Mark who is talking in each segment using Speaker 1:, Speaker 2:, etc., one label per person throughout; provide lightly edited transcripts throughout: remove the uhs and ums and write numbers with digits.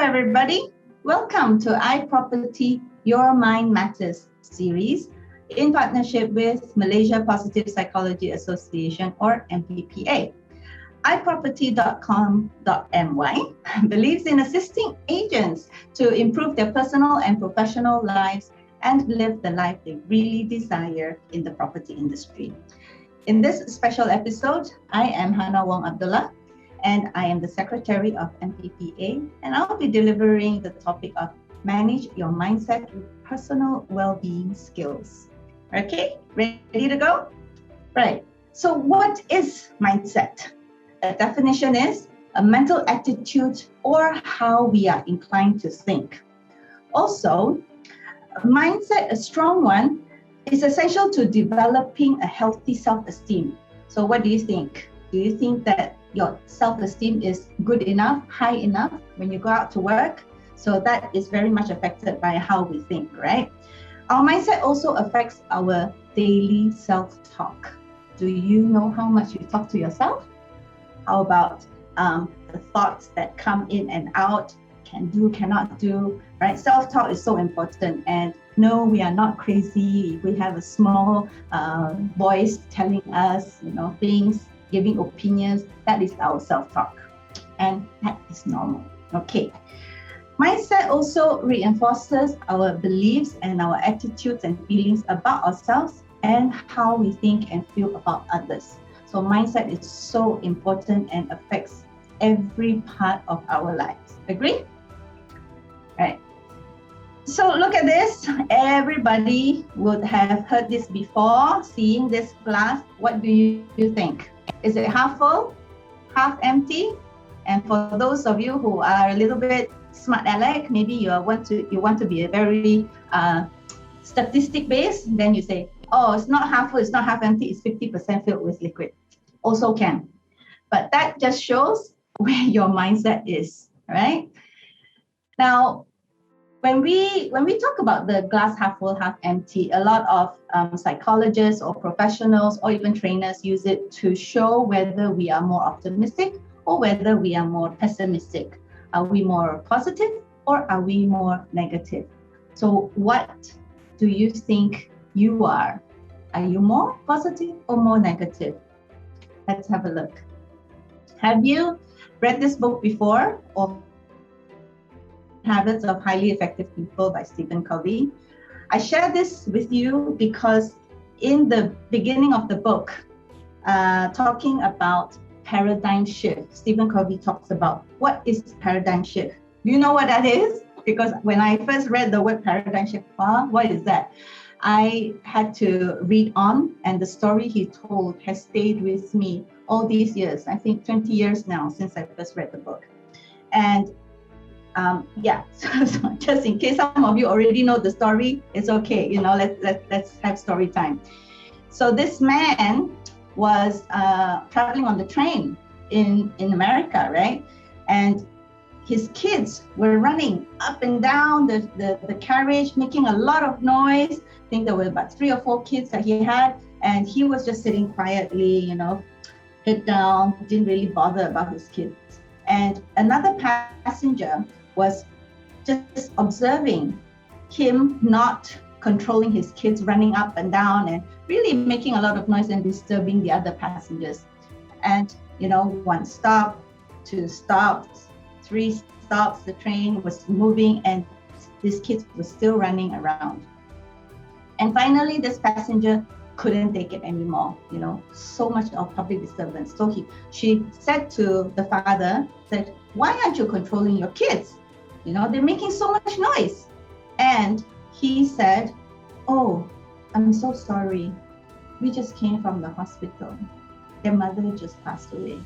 Speaker 1: everybody. Welcome to iProperty Your Mind Matters series in partnership with Malaysia Positive Psychology Association, or MPPA. iProperty.com.my believes in assisting agents to improve their personal and professional lives and live the life they really desire in the property industry. In this special episode, I am Hanaa Wong Abdullah, and I am the Secretary of MPPA, and I'll be delivering the topic of manage your mindset with personal well-being skills. Okay, ready to go? Right, so what is mindset? The definition is a mental attitude or how we are inclined to think. Also, mindset, a strong one, is essential to developing a healthy self-esteem. So what do you think? Do you think that your self-esteem is good enough, high enough when you go out to work? So that is very much affected by how we think, right? Our mindset also affects our daily self-talk. Do you know how much you talk to yourself? How about the thoughts that come in and out, can do, cannot do, right? Self-talk is so important. And no, we are not crazy. If we have a small voice telling us, things, giving opinions, that is our self-talk. And that is normal, okay? Mindset also reinforces our beliefs and our attitudes and feelings about ourselves and how we think and feel about others. So mindset is so important and affects every part of our lives. Agree? Right. So look at this. Everybody would have heard this before, seeing this glass. What do you think? Is it half full, half empty? And for those of you who are a little bit smart aleck, maybe you want to be a very statistic based, then you say, oh, it's not half full, it's not half empty, it's 50% filled with liquid. Also can. But that just shows where your mindset is, right? Now, when we talk about the glass half full, half empty, a lot of psychologists or professionals or even trainers use it to show whether we are more optimistic or whether we are more pessimistic. Are we more positive or are we more negative? So what do you think you are? Are you more positive or more negative? Let's have a look. Have you read this book before, or Habits of Highly Effective People by Stephen Covey? I share this with you because in the beginning of the book, talking about paradigm shift, Stephen Covey talks about what is paradigm shift. Do you know what that is? Because when I first read the word paradigm shift, what is that? I had to read on, and the story he told has stayed with me all these years. I think 20 years now since I first read the book. And so just in case some of you already know the story, it's okay. Let's have story time. So this man was traveling on the train in America, right? And his kids were running up and down the carriage, making a lot of noise. I think there were about 3 or 4 kids that he had, and he was just sitting quietly, head down, didn't really bother about his kids. And another passenger was just observing him not controlling his kids, running up and down and really making a lot of noise and disturbing the other passengers. And 1 stop, 2 stops, 3 stops, the train was moving and these kids were still running around. And finally, this passenger couldn't take it anymore, so much of public disturbance. So she said to the father, said, why aren't you controlling your kids? They're making so much noise. And he said, oh, I'm so sorry. We just came from the hospital. Their mother just passed away.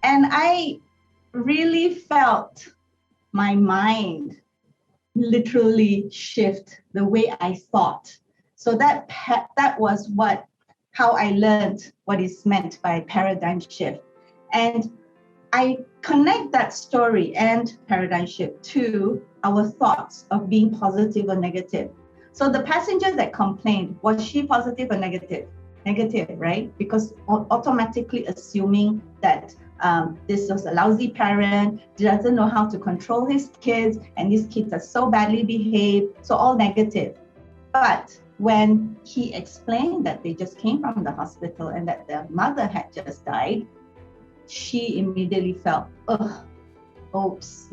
Speaker 1: And I really felt my mind literally shift the way I thought. So that was how I learned what is meant by paradigm shift. And I connect that story and paradigm shift to our thoughts of being positive or negative. So the passenger that complained, was she positive or negative? Negative, right? Because automatically assuming that this was a lousy parent, doesn't know how to control his kids, and these kids are so badly behaved, so all negative. But when he explained that they just came from the hospital and that their mother had just died, she immediately felt, oh, oops,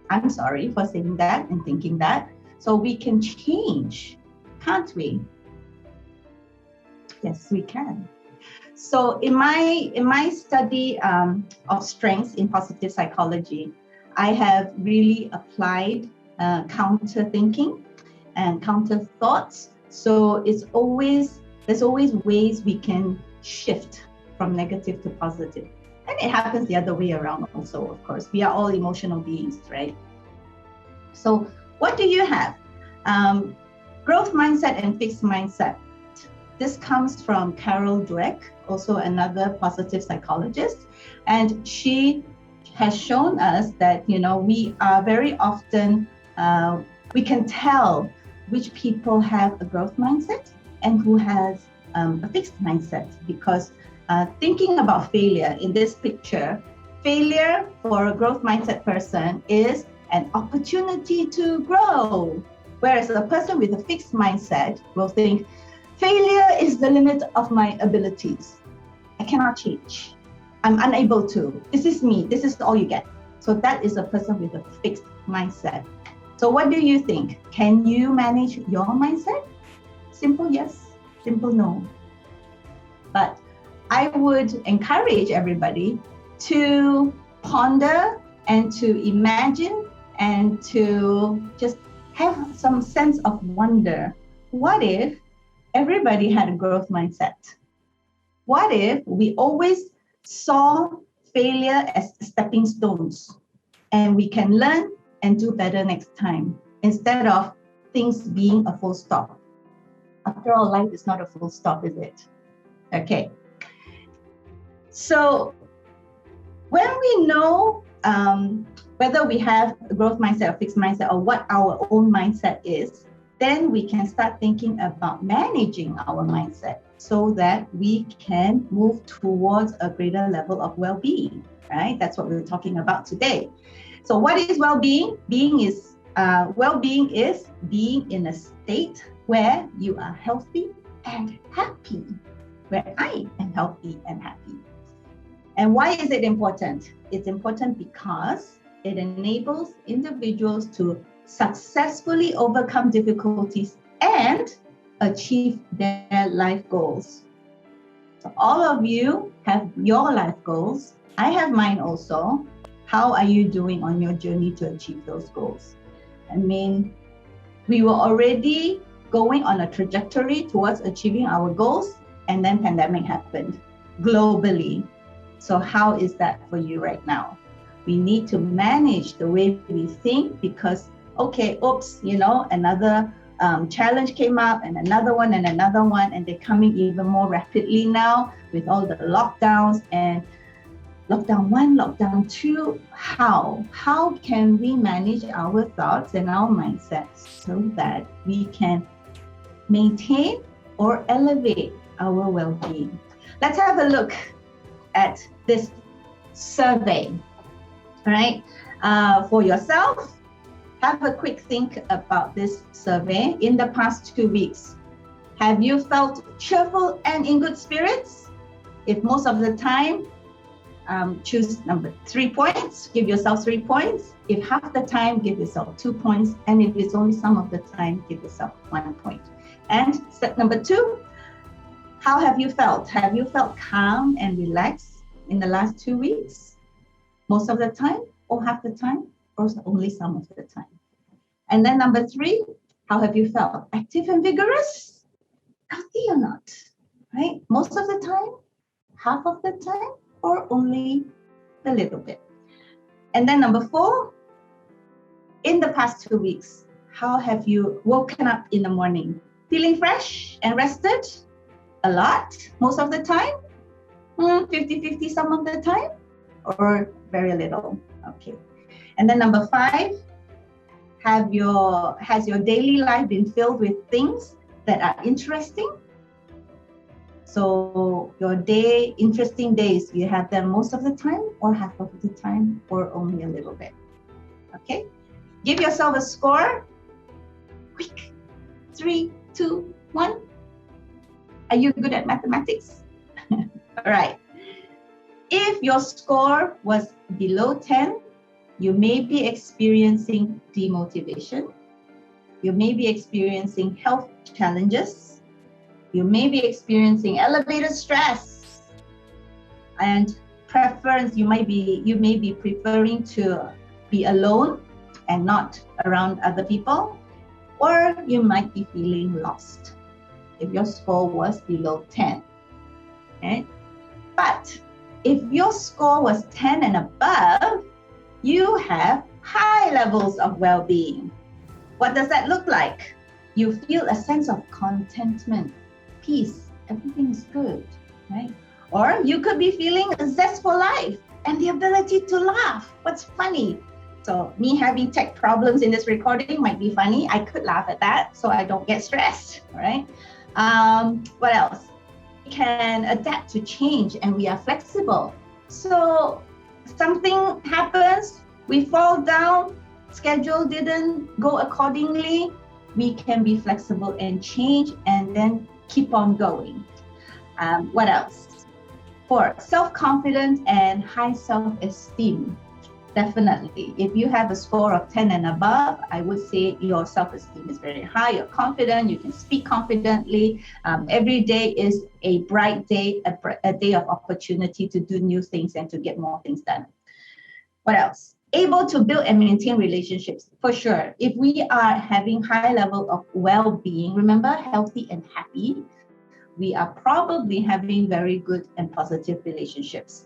Speaker 1: I'm sorry for saying that and thinking that. So we can change, can't we? Yes, we can. So in my study of strengths in positive psychology, I have really applied counter thinking and counter thoughts. So there's always ways we can shift from negative to positive. And it happens the other way around also, of course. We are all emotional beings, right? So what do you have? Growth mindset and fixed mindset. This comes from Carol Dweck, also another positive psychologist. And she has shown us that, we are very often, we can tell which people have a growth mindset and who has a fixed mindset, because thinking about failure in this picture, failure for a growth mindset person is an opportunity to grow. Whereas a person with a fixed mindset will think, failure is the limit of my abilities. I cannot change. I'm unable to. This is me. This is all you get. So that is a person with a fixed mindset. So what do you think? Can you manage your mindset? Simple yes, simple no. But I would encourage everybody to ponder and to imagine and to just have some sense of wonder. What if everybody had a growth mindset? What if we always saw failure as stepping stones and we can learn and do better next time instead of things being a full stop? After all, life is not a full stop, is it? Okay. So when we know whether we have a growth mindset or fixed mindset, or what our own mindset is, then we can start thinking about managing our mindset so that we can move towards a greater level of well-being, right? That's what we're talking about today. So what is well-being? Well-being is being in a state where you are healthy and happy, where I am healthy and happy. And why is it important? It's important because it enables individuals to successfully overcome difficulties and achieve their life goals. So all of you have your life goals. I have mine also. How are you doing on your journey to achieve those goals? I mean, we were already going on a trajectory towards achieving our goals, and then pandemic happened globally. So how is that for you right now? We need to manage the way we think because, okay, oops, another challenge came up and another one, and they're coming even more rapidly now with all the lockdowns and lockdown 1, lockdown 2. How can we manage our thoughts and our mindsets so that we can maintain or elevate our well-being? Let's have a look at this survey, all right? For yourself, have a quick think about this survey. In the past 2 weeks, have you felt cheerful and in good spirits? If most of the time, choose number 3 points, give yourself 3 points. If half the time, give yourself 2 points. And if it's only some of the time, give yourself 1 point. And step number 2, how have you felt? Have you felt calm and relaxed in the last 2 weeks? Most of the time, or half the time, or only some of the time? And then number 3, how have you felt? Active and vigorous? Healthy or not? Right? Most of the time, half of the time, or only a little bit? And then number 4, in the past 2 weeks, how have you woken up in the morning? Feeling fresh and rested? A lot, most of the time? 50-50 some of the time? Or very little? Okay. And then number 5, has your daily life been filled with things that are interesting? So your day, interesting days, you have them most of the time or half of the time or only a little bit. Okay? Give yourself a score. Quick. 3, 2, 1. Are you good at mathematics? All right. If your score was below 10, you may be experiencing demotivation. You may be experiencing health challenges. You may be experiencing elevated stress and preference. You may be preferring to be alone and not around other people, or you might be feeling lost if your score was below 10. Okay? But if your score was 10 and above, you have high levels of well-being. What does that look like? You feel a sense of contentment, peace, everything is good, right? Or you could be feeling a zest for life and the ability to laugh. What's funny? So me having tech problems in this recording might be funny. I could laugh at that so I don't get stressed, right? What else? We can adapt to change and we are flexible. So something happens, we fall down, schedule didn't go accordingly, we can be flexible and change and then keep on going. What else? 4, self-confidence and high self-esteem. Definitely. If you have a score of 10 and above, I would say your self-esteem is very high, you're confident, you can speak confidently. Every day is a bright day, a day of opportunity to do new things and to get more things done. What else? Able to build and maintain relationships, for sure. If we are having high level of well-being, remember, healthy and happy, we are probably having very good and positive relationships.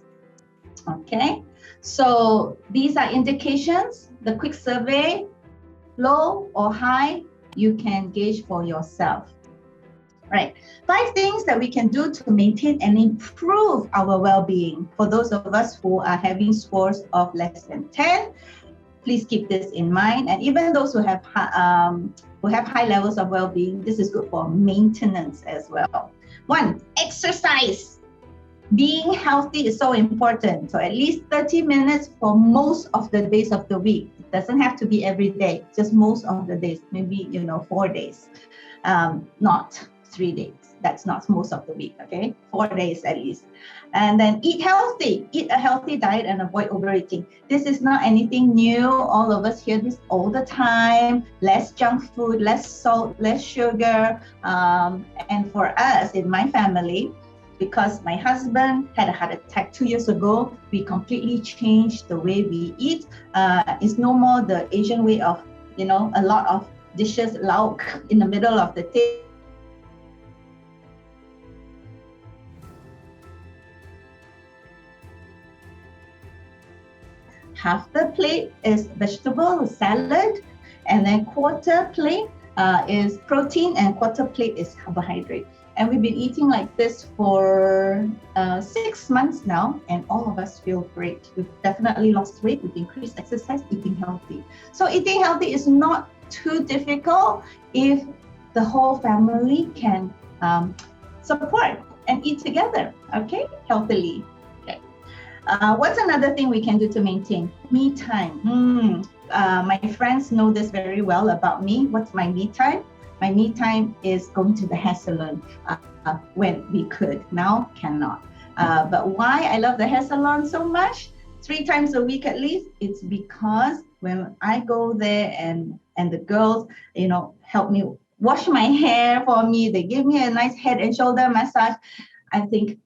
Speaker 1: Okay, so these are indications. The quick survey, low or high, you can gauge for yourself. Right, 5 things that we can do to maintain and improve our well-being. For those of us who are having scores of less than 10, please keep this in mind. And even those who have high levels of well-being, this is good for maintenance as well. 1, exercise. Being healthy is so important. So at least 30 minutes for most of the days of the week. It doesn't have to be every day, just most of the days, maybe 4 days, not 3 days. That's not most of the week, okay? 4 days at least. And then eat healthy. Eat a healthy diet and avoid overeating. This is not anything new. All of us hear this all the time. Less junk food, less salt, less sugar. And for us, in my family, because my husband had a heart attack 2 years ago, we completely changed the way we eat. It's no more the Asian way of, a lot of dishes, lauk in the middle of the table. Half the plate is vegetable, salad, and then quarter plate is protein and quarter plate is carbohydrate. And we've been eating like this for 6 months now, and all of us feel great. We've definitely lost weight, we've increased exercise, eating healthy. So eating healthy is not too difficult if the whole family can support and eat together, okay, healthily. Okay. What's another thing we can do to maintain? Me time. My friends know this very well about me. What's my me time? My me time is going to the hair salon when we could. Now cannot. But why I love the hair salon so much? 3 times a week at least. It's because when I go there and the girls, help me wash my hair for me. They give me a nice head and shoulder massage. I think,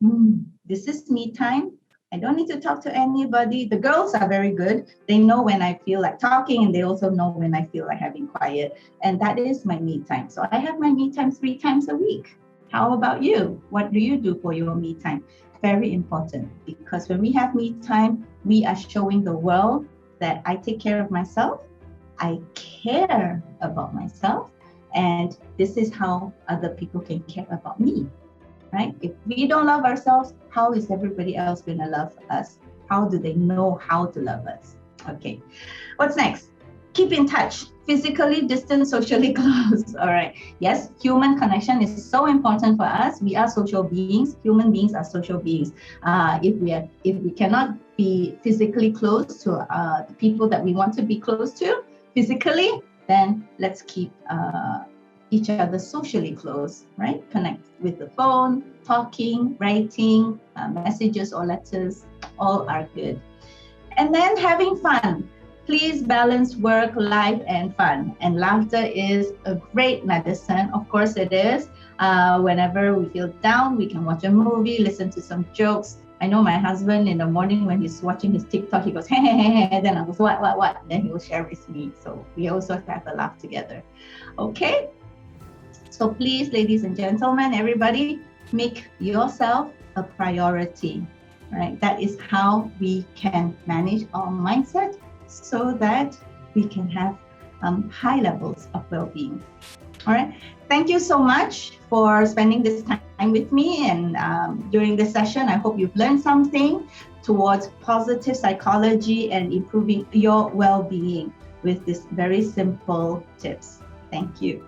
Speaker 1: this is me time. I don't need to talk to anybody. The girls are very good. They know when I feel like talking, and they also know when I feel like having quiet. And that is my me time. So I have my me time 3 times a week. How about you? What do you do for your me time? Very important, because when we have me time, we are showing the world that I take care of myself. I care about myself. And this is how other people can care about me. Right? If we don't love ourselves, how is everybody else going to love us? How do they know how to love us? Okay. What's next? keep in touch. Physically distant, socially close. All right. Yes, human connection is so important for us. We are social beings. Human beings are social beings. If we cannot be physically close to the people that we want to be close to physically, then let's keep each other socially close, right? Connect with the phone, talking, writing, messages or letters, all are good. And then having fun. Please balance work, life, and fun. And laughter is a great medicine. Of course it is. Whenever we feel down, we can watch a movie, listen to some jokes. I know my husband in the morning when he's watching his TikTok, he goes, hey, hey, hey, hey. Then I goes, what? Then he will share with me. So we also have a laugh together. Okay? So please, ladies and gentlemen, everybody, make yourself a priority, right? That is how we can manage our mindset so that we can have high levels of well-being. All right. Thank you so much for spending this time with me. And during this session, I hope you've learned something towards positive psychology and improving your well-being with these very simple tips. Thank you.